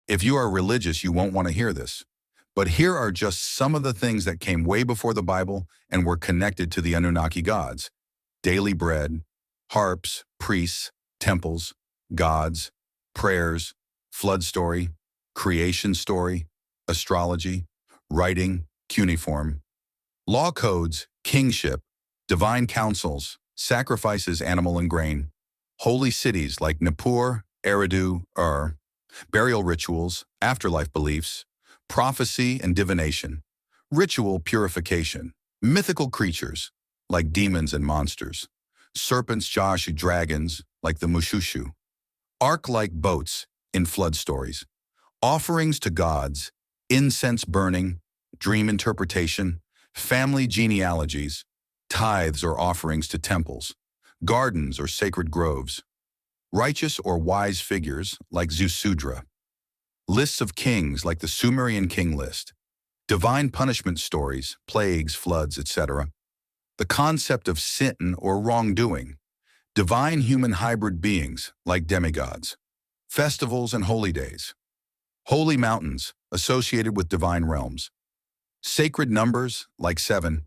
If you are religious, you won't want to hear this. But here are just some of the things that came way before the Bible and were connected to the Anunnaki gods: daily bread, harps, priests, temples, gods, prayers, flood story, creation story, astrology, writing, cuneiform, law codes, kingship, divine councils, sacrifices animal and grain, holy cities like Nippur, Eridu, burial rituals, afterlife beliefs, prophecy and divination, ritual purification, mythical creatures like demons and monsters, serpents, Josh, dragons like the Mushushu, ark-like boats in flood stories, offerings to gods, incense burning, dream interpretation, family genealogies, tithes or offerings to temples, gardens or sacred groves, righteous or wise figures like Zusudra, lists of kings like the Sumerian king list, divine punishment stories, plagues, floods, etc., the concept of sin or wrongdoing, divine human hybrid beings like demigods, festivals and holy days, holy mountains associated with divine realms, sacred numbers like 7,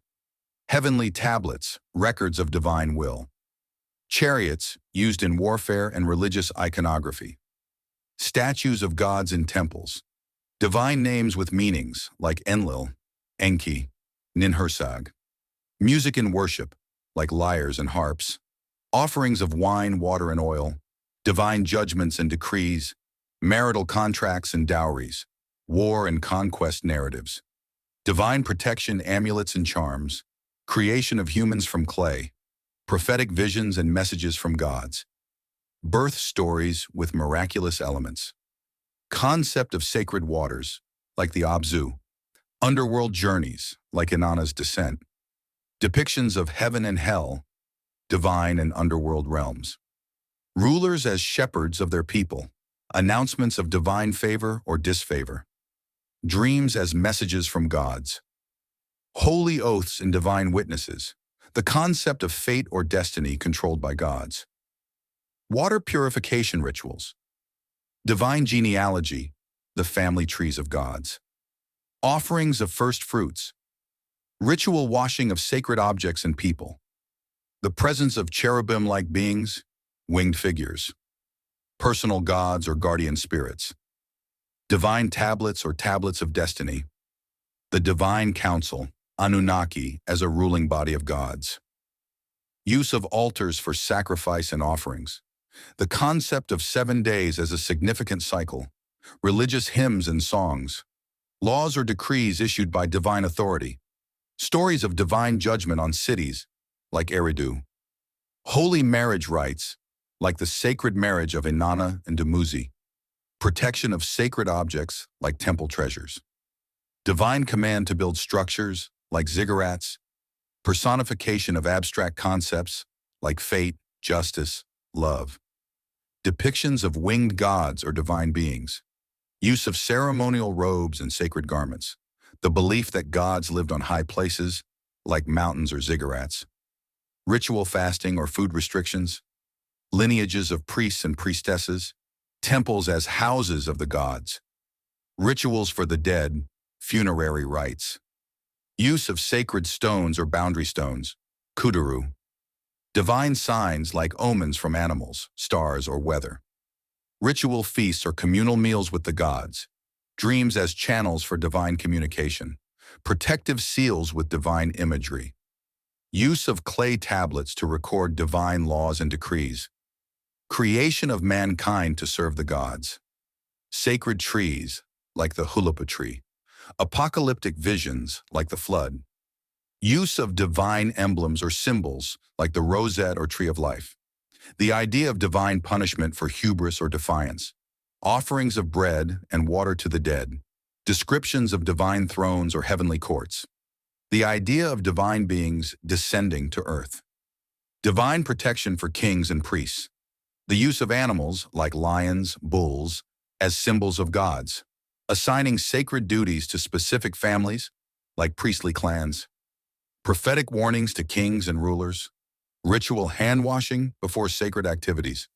heavenly tablets, records of divine will, chariots used in warfare and religious iconography, statues of gods in temples, divine names with meanings like Enlil, Enki, Ninhursag, music in worship like lyres and harps, offerings of wine, water, and oil, divine judgments and decrees, marital contracts and dowries, war and conquest narratives, divine protection, amulets and charms, creation of humans from clay, prophetic visions and messages from gods, birth stories with miraculous elements, concept of sacred waters, like the Abzu, underworld journeys, like Inanna's descent, depictions of heaven and hell, divine and underworld realms, rulers as shepherds of their people, announcements of divine favor or disfavor, dreams as messages from gods, holy oaths and divine witnesses, the concept of fate or destiny controlled by gods, water purification rituals, divine genealogy, the family trees of gods, offerings of first fruits, ritual washing of sacred objects and people, the presence of cherubim-like beings, winged figures, personal gods or guardian spirits, divine tablets or tablets of destiny, the divine council, Anunnaki as a ruling body of gods, use of altars for sacrifice and offerings, the concept of 7 days as a significant cycle, religious hymns and songs, laws or decrees issued by divine authority, stories of divine judgment on cities, like Eridu, holy marriage rites, like the sacred marriage of Inanna and Dumuzi, protection of sacred objects, like temple treasures, divine command to build structures, like ziggurats, personification of abstract concepts, like fate, justice, love, depictions of winged gods or divine beings, use of ceremonial robes and sacred garments, the belief that gods lived on high places, like mountains or ziggurats, ritual fasting or food restrictions, lineages of priests and priestesses, temples as houses of the gods, rituals for the dead, funerary rites, use of sacred stones or boundary stones, kuduru, divine signs like omens from animals, stars, or weather, ritual feasts or communal meals with the gods, dreams as channels for divine communication, protective seals with divine imagery, use of clay tablets to record divine laws and decrees, creation of mankind to serve the gods, sacred trees like the hulapa tree, apocalyptic visions like the flood, use of divine emblems or symbols like the rosette or tree of life, the idea of divine punishment for hubris or defiance, offerings of bread and water to the dead, descriptions of divine thrones or heavenly courts, the idea of divine beings descending to earth, divine protection for kings and priests, the use of animals like lions, bulls, as symbols of gods, assigning sacred duties to specific families like priestly clans, prophetic warnings to kings and rulers, ritual hand-washing before sacred activities,